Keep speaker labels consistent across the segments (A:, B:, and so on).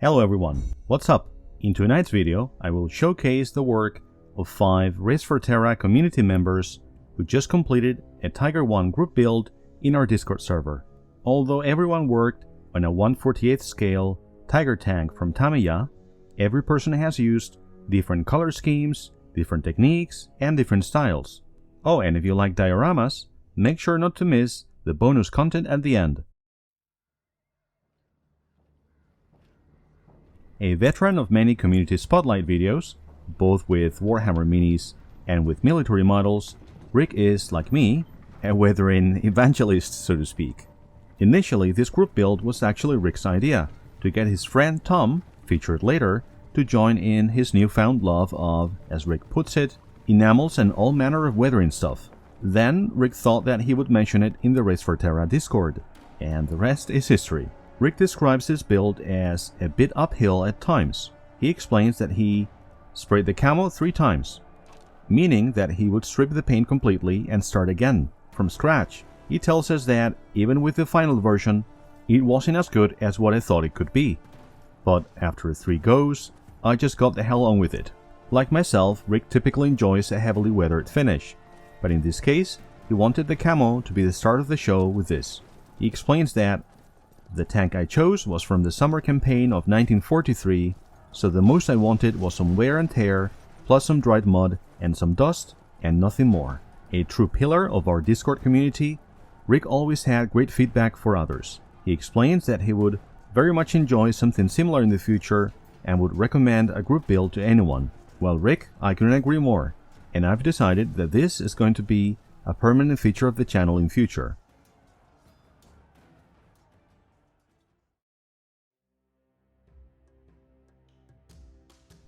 A: Hello everyone, what's up? In tonight's video, I will showcase the work of 5 Race for Terra community members who just completed a Tiger 1 group build in our Discord server. Although everyone worked on a 1/48th scale Tiger tank from Tamiya, every person has used different color schemes, different techniques, and different styles. Oh, and if you like dioramas, make sure not to miss the bonus content at the end. A veteran of many community spotlight videos, both with Warhammer minis and with military models, Rick is, like me, a weathering evangelist, so to speak. Initially, this group build was actually Rick's idea, to get his friend Tom, featured later, to join in his newfound love of, as Rick puts it, enamels and all manner of weathering stuff. Then, Rick thought that he would mention it in the Race for Terra Discord, and the rest is history. Rick describes his build as a bit uphill at times. He explains that he sprayed the camo 3 times, meaning that he would strip the paint completely and start again, from scratch. He tells us that, even with the final version, it wasn't as good as what I thought it could be. But after 3 goes, I just got the hell on with it. Like myself, Rick typically enjoys a heavily weathered finish, but in this case, he wanted the camo to be the start of the show with this. He explains that the tank I chose was from the summer campaign of 1943, so the most I wanted was some wear and tear, plus some dried mud and some dust, and nothing more. A true pillar of our Discord community, Rick always had great feedback for others. He explains that he would very much enjoy something similar in the future and would recommend a group build to anyone. Well, Rick, I couldn't agree more, and I've decided that this is going to be a permanent feature of the channel in future.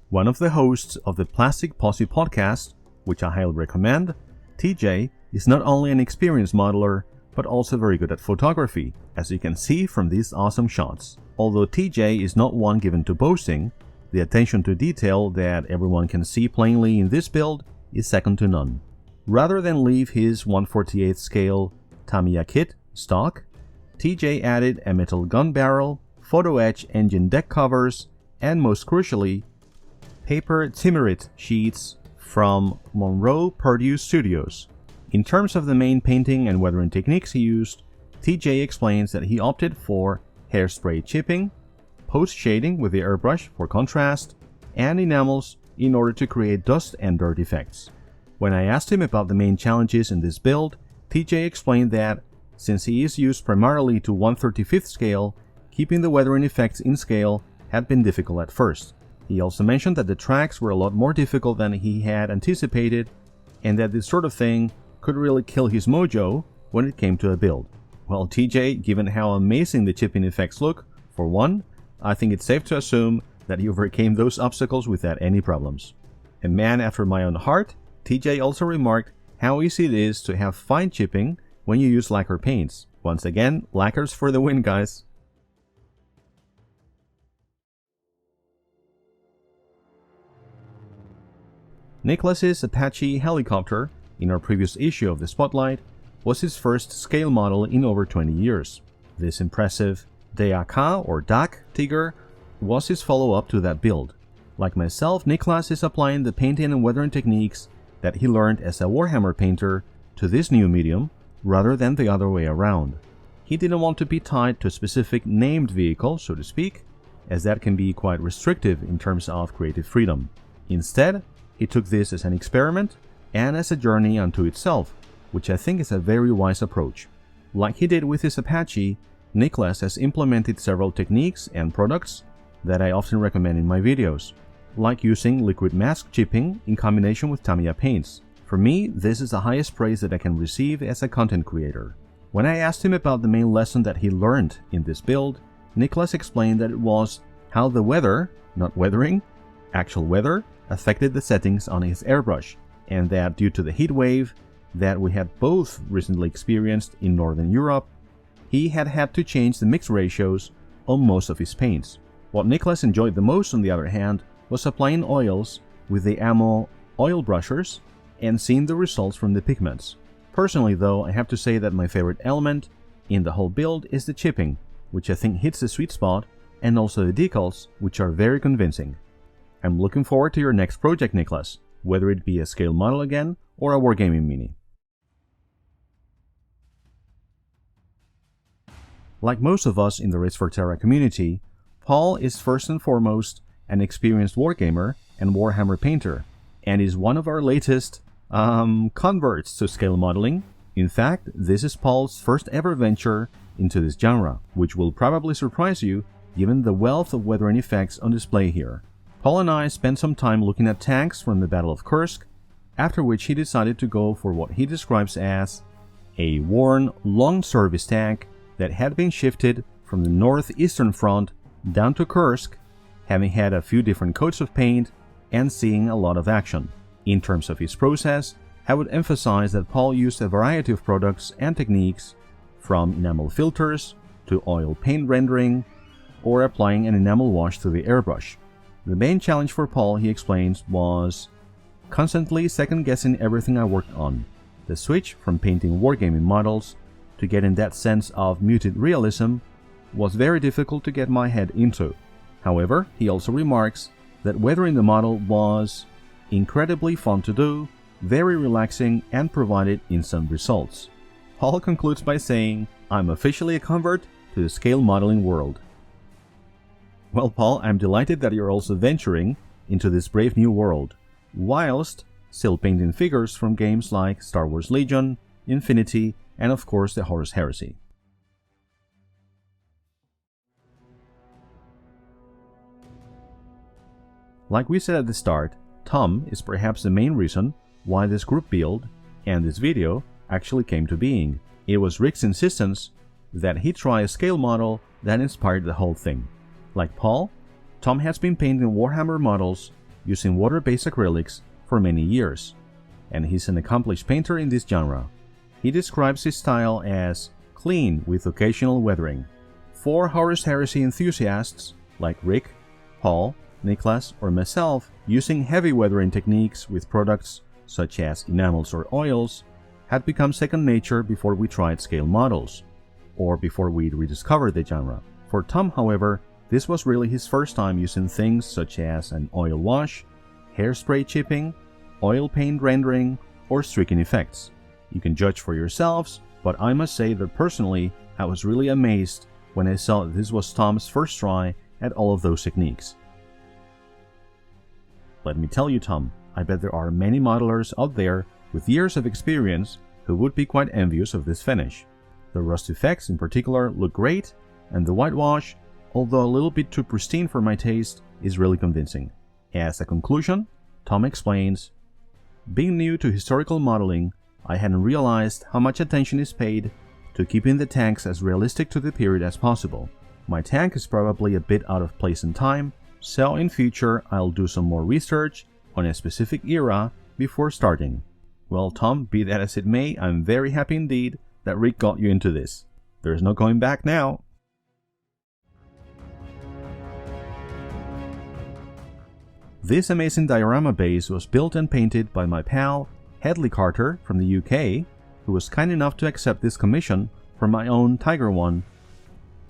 A: One of the hosts of the Plastic Posse podcast, which I highly recommend, TJ, is not only an experienced modeler, but also very good at photography, as you can see from these awesome shots. Although TJ is not one given to boasting, the attention to detail that everyone can see plainly in this build is second to none. Rather than leave his 1/48th scale Tamiya kit stock, TJ added a metal gun barrel, photo etch engine deck covers, and most crucially, paper Timurit sheets from Monroe Purdue Studios. In terms of the main painting and weathering techniques he used, TJ explains that he opted for hairspray chipping, post-shading with the airbrush for contrast, and enamels in order to create dust and dirt effects. When I asked him about the main challenges in this build, TJ explained that, since he is used primarily to 1/35th scale, keeping the weathering effects in scale had been difficult at first. He also mentioned that the tracks were a lot more difficult than he had anticipated, and that this sort of thing could really kill his mojo when it came to a build. Well, TJ, given how amazing the chipping effects look, for one, I think it's safe to assume that he overcame those obstacles without any problems. A man after my own heart, TJ also remarked how easy it is to have fine chipping when you use lacquer paints. Once again, lacquers for the win, guys. Niklas's Apache helicopter, in our previous issue of the Spotlight, was his first scale model in over 20 years. This impressive DAK or DAK Tiger was his follow-up to that build. Like myself, Niklas is applying the painting and weathering techniques that he learned as a Warhammer painter to this new medium, rather than the other way around. He didn't want to be tied to a specific named vehicle, so to speak, as that can be quite restrictive in terms of creative freedom. Instead, he took this as an experiment and as a journey unto itself, which I think is a very wise approach. Like he did with his Apache, Niklas has implemented several techniques and products that I often recommend in my videos, like using liquid mask chipping in combination with Tamiya paints. For me, this is the highest praise that I can receive as a content creator. When I asked him about the main lesson that he learned in this build, Niklas explained that it was how the weather, not weathering, actual weather, affected the settings on his airbrush, and that due to the heat wave that we had both recently experienced in Northern Europe, he had had to change the mix ratios on most of his paints. What Niklas enjoyed the most, on the other hand, was applying oils with the ammo oil brushers and seeing the results from the pigments. Personally though, I have to say that my favorite element in the whole build is the chipping, which I think hits the sweet spot and also the decals, which are very convincing. I'm looking forward to your next project, Niklas, whether it be a scale model again or a wargaming mini. Like most of us in the Race for Terra community, Paul is first and foremost an experienced wargamer and Warhammer painter, and is one of our latest converts to scale modeling. In fact, this is Paul's first ever venture into this genre, which will probably surprise you given the wealth of weathering effects on display here. Paul and I spent some time looking at tanks from the Battle of Kursk, after which he decided to go for what he describes as a worn, long service tank that had been shifted from the northeastern front down to Kursk, having had a few different coats of paint and seeing a lot of action. In terms of his process, I would emphasize that Paul used a variety of products and techniques, from enamel filters to oil paint rendering or applying an enamel wash to the airbrush. The main challenge for Paul, he explains, was constantly second-guessing everything I worked on. The switch from painting wargaming models to getting that sense of muted realism was very difficult to get my head into. However, he also remarks that weathering the model was incredibly fun to do, very relaxing, and provided instant results. Paul concludes by saying, "I'm officially a convert to the scale modeling world." Well, Paul, I'm delighted that you're also venturing into this brave new world, whilst still painting figures from games like Star Wars Legion, Infinity, and of course the Horus Heresy. Like we said at the start, Tom is perhaps the main reason why this group build and this video actually came to being. It was Rick's insistence that he try a scale model that inspired the whole thing. Like Paul, Tom has been painting Warhammer models using water-based acrylics for many years, and he's an accomplished painter in this genre. He describes his style as clean with occasional weathering. For Horus Heresy enthusiasts like Rick, Paul, Niklas, or myself, using heavy weathering techniques with products such as enamels or oils had become second nature before we tried scale models, or before we rediscovered the genre. For Tom, however, this was really his first time using things such as an oil wash, hairspray chipping, oil paint rendering, or streaking effects. You can judge for yourselves, but I must say that personally, I was really amazed when I saw that this was Tom's first try at all of those techniques. Let me tell you, Tom, I bet there are many modelers out there with years of experience who would be quite envious of this finish. The rust effects in particular look great, and the whitewash, although a little bit too pristine for my taste, is really convincing. As a conclusion, Tom explains, "Being new to historical modeling, I hadn't realized how much attention is paid to keeping the tanks as realistic to the period as possible. My tank is probably a bit out of place in time, so in future I'll do some more research on a specific era before starting." Well, Tom, be that as it may, I'm very happy indeed that Rick got you into this. There's no going back now. This amazing diorama base was built and painted by my pal Hedley Carter from the UK, who was kind enough to accept this commission for my own Tiger One,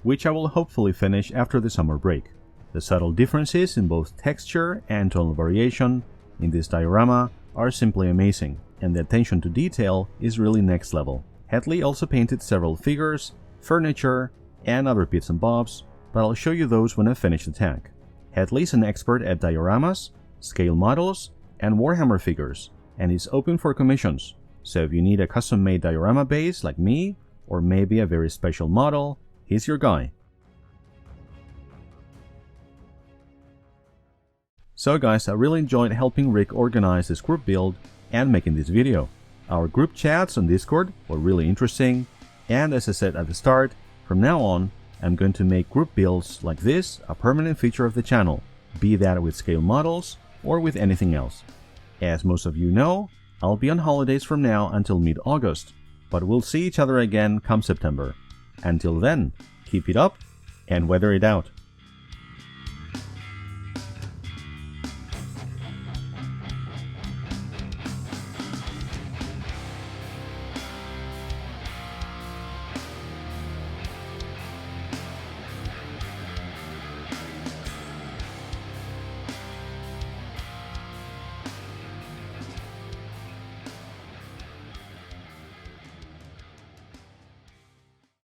A: which I will hopefully finish after the summer break. The subtle differences in both texture and tonal variation in this diorama are simply amazing, and the attention to detail is really next level. Hedley also painted several figures, furniture, and other bits and bobs, but I'll show you those when I finish the tank. Hedley is an expert at dioramas, scale models, and Warhammer figures, and is open for commissions, so if you need a custom-made diorama base like me, or maybe a very special model, he's your guy. So guys, I really enjoyed helping Rick organize this group build and making this video. Our group chats on Discord were really interesting, and as I said at the start, from now on, I'm going to make group builds like this a permanent feature of the channel, be that with scale models or with anything else. As most of you know, I'll be on holidays from now until mid-August, but we'll see each other again come September. Until then, keep it up and weather it out.